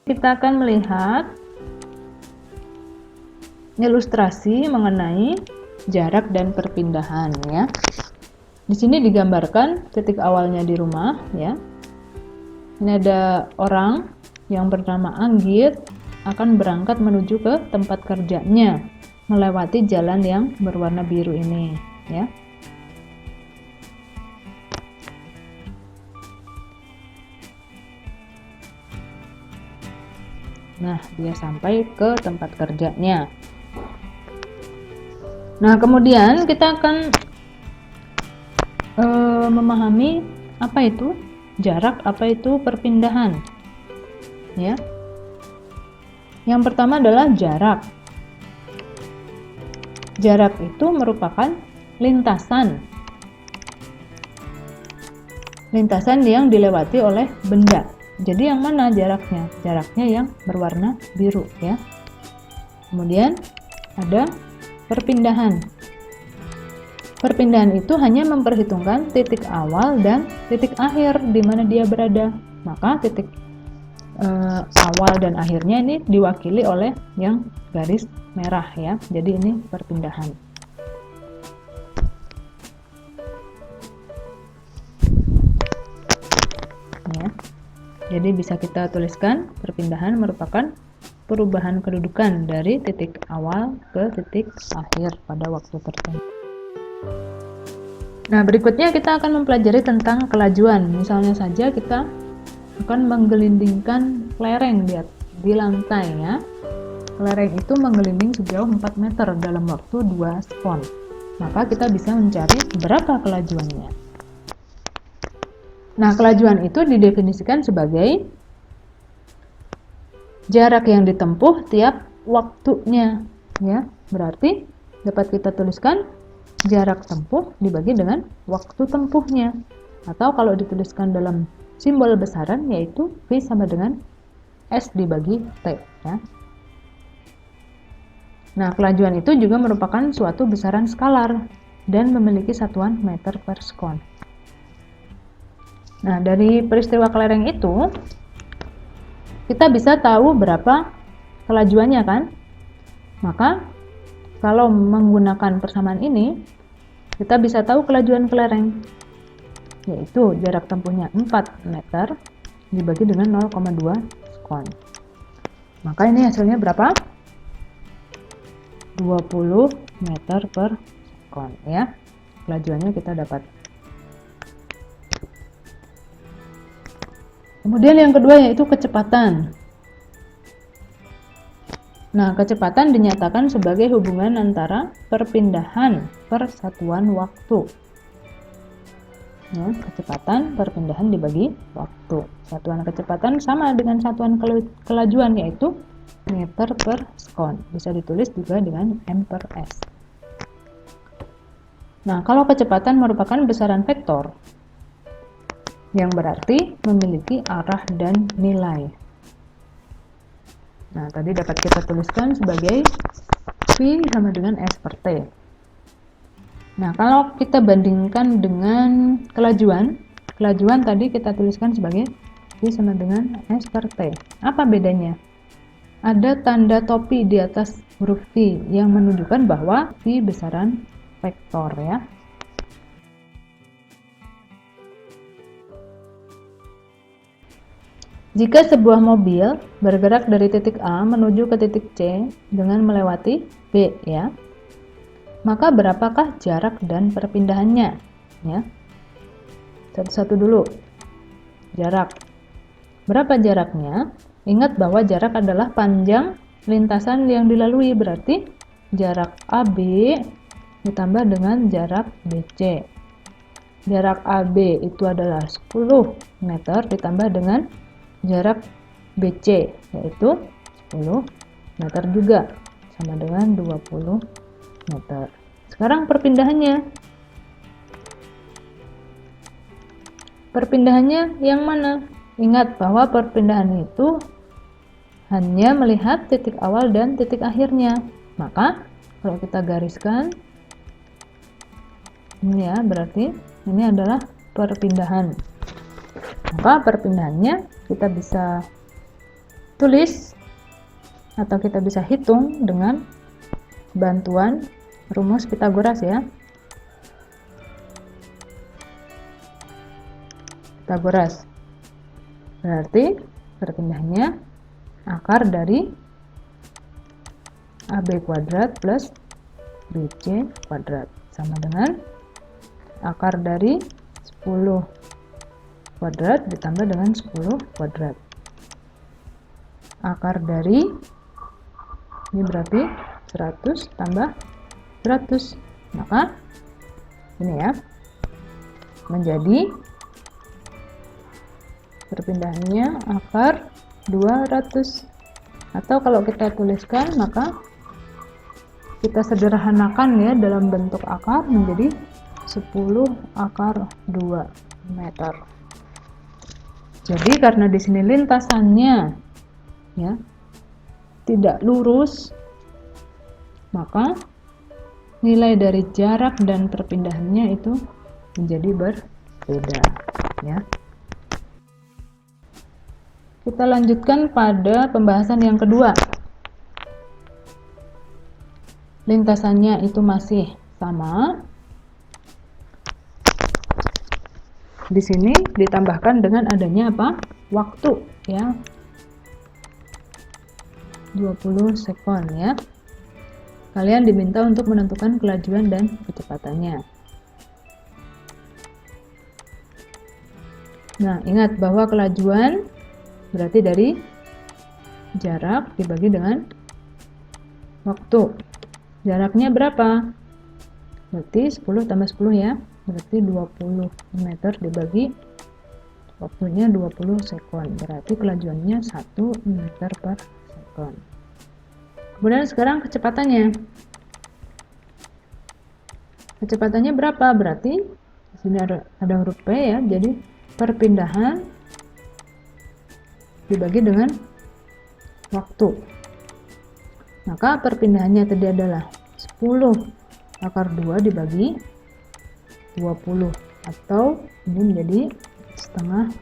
kita akan melihat ilustrasi mengenai jarak dan perpindahan ya. Di sini digambarkan titik awalnya di rumah ya. Ini ada orang yang bernama Anggit akan berangkat menuju ke tempat kerjanya melewati jalan yang berwarna biru ini ya. Nah, dia sampai ke tempat kerjanya. Nah, kemudian kita akan memahami apa itu jarak, apa itu perpindahan. Ya. Yang pertama adalah jarak. Jarak itu merupakan lintasan. Lintasan yang dilewati oleh benda. Jadi yang mana jaraknya? Jaraknya yang berwarna biru ya. Kemudian ada perpindahan. Perpindahan itu hanya memperhitungkan titik awal dan titik akhir di mana dia berada. Maka titik awal dan akhirnya ini diwakili oleh yang garis merah ya. Jadi ini perpindahan. Ya. Jadi bisa kita tuliskan perpindahan merupakan perubahan kedudukan dari titik awal ke titik akhir pada waktu tertentu. Nah, berikutnya kita akan mempelajari tentang kelajuan. Misalnya saja kita akan menggelindingkan kelereng di lantai ya. Kelereng itu menggelinding sejauh 4 meter dalam waktu 2 sekon. Maka kita bisa mencari berapa kelajuannya. Nah, kelajuan itu didefinisikan sebagai jarak yang ditempuh tiap waktunya ya. Berarti dapat kita tuliskan jarak tempuh dibagi dengan waktu tempuhnya. Atau kalau dituliskan dalam simbol besaran yaitu V sama dengan S dibagi T ya. Nah, kelajuan itu juga merupakan suatu besaran skalar dan memiliki satuan meter per sekon. Nah, dari peristiwa kelereng itu kita bisa tahu berapa kelajuannya kan? Maka kalau menggunakan persamaan ini kita bisa tahu kelajuan kelereng, yaitu jarak tempuhnya 4 meter dibagi dengan 0,2 sekon. Maka ini hasilnya berapa? 20 meter per sekon ya. Kelajuannya kita dapat. Kemudian yang kedua yaitu kecepatan. Nah, kecepatan dinyatakan sebagai hubungan antara perpindahan per satuan waktu. Ya, kecepatan perpindahan dibagi waktu. Satuan kecepatan sama dengan satuan kelajuan yaitu meter per sekon. Bisa ditulis juga dengan m per s. Nah, kalau kecepatan merupakan besaran vektor yang berarti memiliki arah dan nilai. Nah, tadi dapat kita tuliskan sebagai V sama dengan S per T. Nah, kalau kita bandingkan dengan kelajuan tadi kita tuliskan sebagai V sama dengan S per T. Apa bedanya? Ada tanda topi di atas huruf V yang menunjukkan bahwa V besaran vektor ya. Jika sebuah mobil bergerak dari titik A menuju ke titik C dengan melewati B ya, maka berapakah jarak dan perpindahannya? Ya. Satu-satu dulu. Jarak. Berapa jaraknya? Ingat bahwa jarak adalah panjang lintasan yang dilalui, berarti jarak AB ditambah dengan jarak BC. Jarak AB itu adalah 10 meter ditambah dengan jarak BC yaitu 10 meter juga sama dengan 20 meter. Sekarang perpindahannya. Perpindahannya yang mana? Ingat bahwa perpindahan itu hanya melihat titik awal dan titik akhirnya. Maka kalau kita gariskan ini ya, berarti ini adalah perpindahan. Maka perpindahannya kita bisa tulis atau kita bisa hitung dengan bantuan rumus Pitagoras ya. Pitagoras berarti perpindahannya akar dari AB kuadrat plus BC kuadrat sama dengan akar dari 10 kuadrat ditambah dengan 10 kuadrat. Akar dari ini berarti 100 tambah 100, maka ini ya menjadi perpindahannya akar 200, atau kalau kita tuliskan maka kita sederhanakan ya dalam bentuk akar menjadi 10 akar 2 meter. Jadi karena di sini lintasannya ya tidak lurus, maka nilai dari jarak dan perpindahannya itu menjadi berbeda ya. Kita lanjutkan pada pembahasan yang kedua. Lintasannya itu masih sama. Di sini ditambahkan dengan adanya apa? Waktu ya. 20 sekon ya. Kalian diminta untuk menentukan kelajuan dan kecepatannya. Nah, ingat bahwa kelajuan berarti dari jarak dibagi dengan waktu. Jaraknya berapa? Berarti 10 tambah 10 ya. Berarti 20 meter dibagi waktunya 20 sekon. Berarti kelajuannya 1 meter per sekon. Kemudian sekarang kecepatannya. Kecepatannya berapa? Berarti di sini ada huruf P ya. Jadi perpindahan dibagi dengan waktu. Maka perpindahannya tadi adalah 10 akar 2 dibagi 20, atau ini menjadi setengah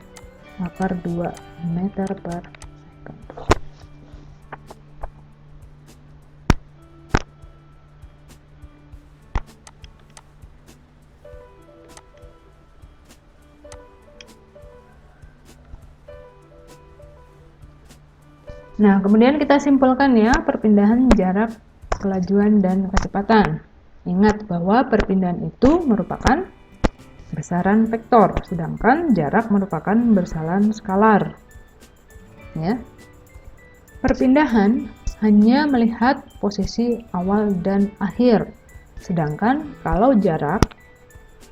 akar 2 meter per sekon. Nah, kemudian kita simpulkan ya perpindahan jarak, kelajuan, dan kecepatan. Ingat bahwa perpindahan itu merupakan besaran vektor, sedangkan jarak merupakan besaran skalar. Ya. Perpindahan hanya melihat posisi awal dan akhir, sedangkan kalau jarak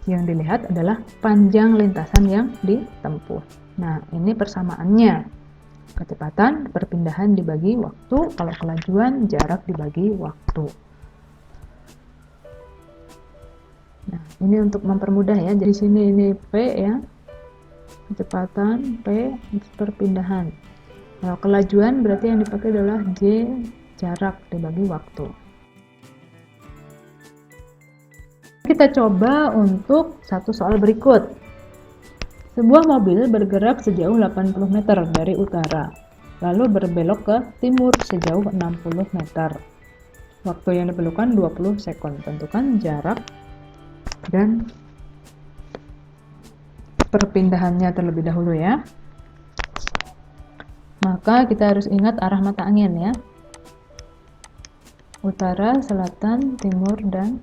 yang dilihat adalah panjang lintasan yang ditempuh. Nah, ini persamaannya. Kecepatan perpindahan dibagi waktu, kalau kelajuan jarak dibagi waktu. Nah, ini untuk mempermudah ya. Jadi sini ini P ya. Kecepatan P perpindahan. Kalau kelajuan berarti yang dipakai adalah J jarak dibagi waktu. Kita coba untuk satu soal berikut. Sebuah mobil bergerak sejauh 80 meter dari utara, lalu berbelok ke timur sejauh 60 meter. Waktu yang diperlukan 20 sekon. Tentukan jarak dan perpindahannya terlebih dahulu ya. Maka kita harus ingat arah mata angin ya. Utara, selatan, timur, dan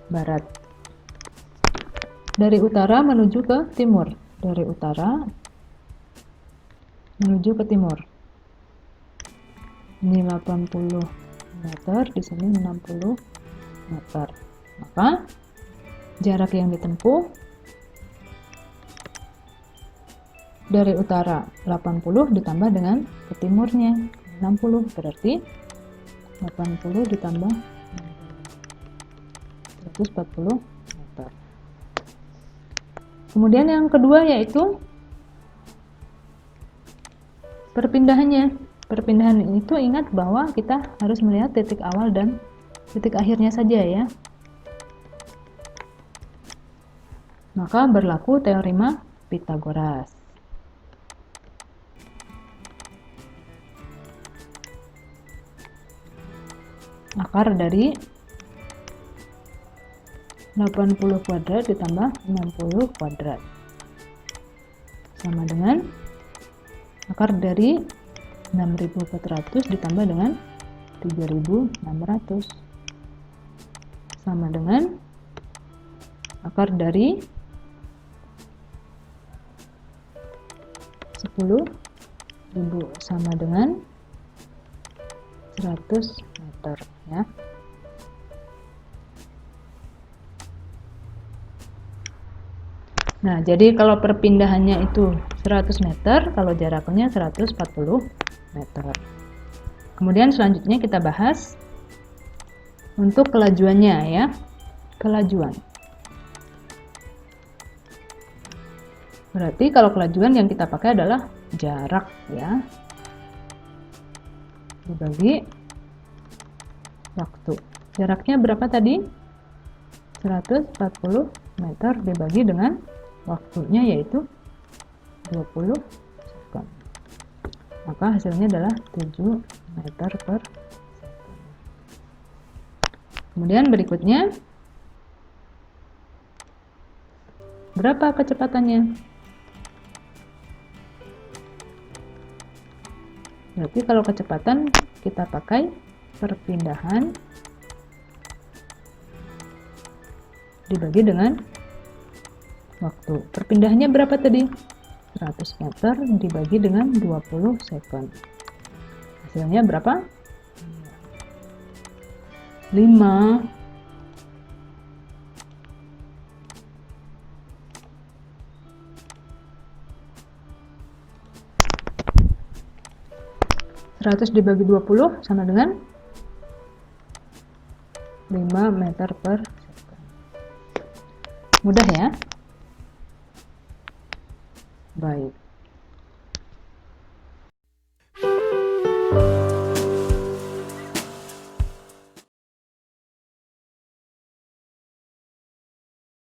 barat. Dari utara menuju ke timur, dari utara menuju ke timur. Ini 80 meter, di sini 60 meter. Maka jarak yang ditempuh dari utara 80 ditambah dengan ke timurnya 60, berarti 80 ditambah 140 meter. Kemudian yang kedua yaitu perpindahannya. Perpindahan itu ingat bahwa kita harus melihat titik awal dan titik akhirnya saja ya. Maka berlaku teorema Pitagoras. akar dari 80 kuadrat ditambah 60 kuadrat sama dengan akar dari 6400 ditambah dengan 3600 sama dengan akar dari 10.000 sama dengan 100 meter ya. Nah, jadi kalau perpindahannya itu 100 meter, kalau jaraknya 140 meter. Kemudian selanjutnya kita bahas untuk kelajuannya ya. Kelajuan. Berarti kalau kelajuan yang kita pakai adalah jarak ya. Dibagi waktu. Jaraknya berapa tadi? 140 meter dibagi dengan waktunya yaitu 20 sekon. Maka hasilnya adalah 7 meter per sekon. Kemudian berikutnya, berapa kecepatannya? Berarti kalau kecepatan kita pakai perpindahan dibagi dengan waktu. Perpindahannya berapa tadi? 100 meter dibagi dengan 20 sekon. Hasilnya berapa? 5. 100 dibagi 20 sama dengan 5 meter per sekon. Mudah ya? Baik.